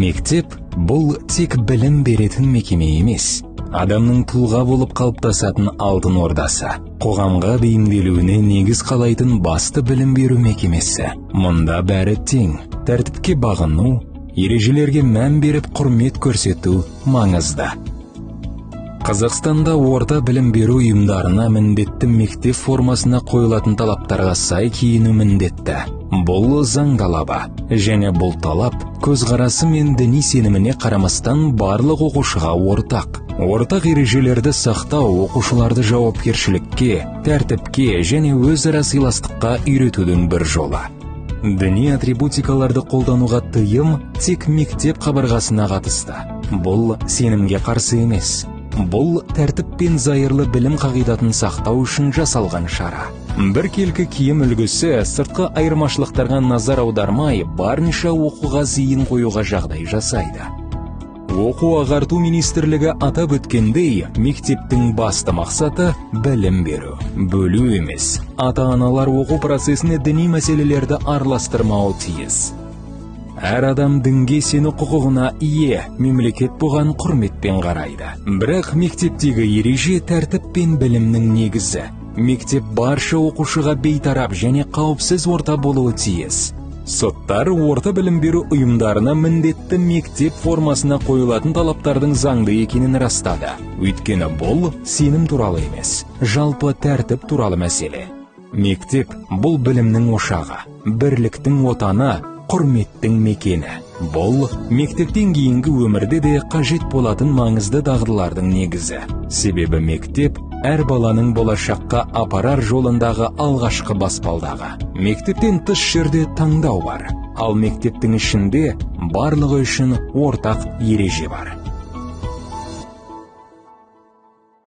Мектеп бұл тек білім беретін мекеме емес, адамның тұлға болып қалыптасатын алтын ордасы, қоғамға бейімделуіне негіз қалайтын басты білім беру мекемесі. Мұнда бәрі тең, тәртіпке бағыну, ережелерге мән беріп құрмет көрсету маңызды. Қазақстанда орта білім беру ұйымдарына міндетті мектеп формасына қойылатын талаптарға сай киіну міндетті. Бұл заң талабы, және бұл талап көзқарасы мен діни сеніміне қарамастан барлық оқушыға ортақ. Ортақ ережелерді сақтау оқушыларды жауапкершілікке, тәртіпке және өзара сыйластыққа үйретудің бір жолы. Діни атрибутикаларды қолдануға тыйым тек мектеп қабырғасына қатысты. Бұл сенімге қарсы емес. Бұл тәртіп пен зайырлы білім қағидатын сақтау үшін жасалған шара. Біркелкі киім үлгісі сыртқы айырмашылықтарға назар аудармай, барынша оқуға зейін қоюға жағдай жасайды. Оқу ағарту министрлігі атап өткендей, мектептің басты мақсаты білім беру, бөлу емес. Ата-аналар оқу процесіне діни мәселелерді араластырмауы тиіс. Әр адам дінге сену құқығына ие, мемлекет бұған құрметпен қарайды. Бірақ мектептегі ереже тәртіп пен білімнің негізі. Мектеп барша оқушыға бейтарап және қауіпсіз орта болуы тиіс. Соттар орта білім беру ұйымдарына міндетті мектеп формасына қойылатын талаптардың заңды екенін растады. Өйткені бұл сенім туралы емес, жалпы тәртіп туралы мәселе. Мектеп бұл білімнің ошағы, бірліктің отаны, құрметтің мекені. Бұл мектептен кейінгі өмірде де қажет болатын маңызды дағдылардың негізі. Себебі мектеп әр баланың болашаққа апарар жолындағы алғашқы баспалдағы. Мектептен тыс жерде таңдау бар, ал мектептің ішінде барлығы үшін ортақ ереже бар.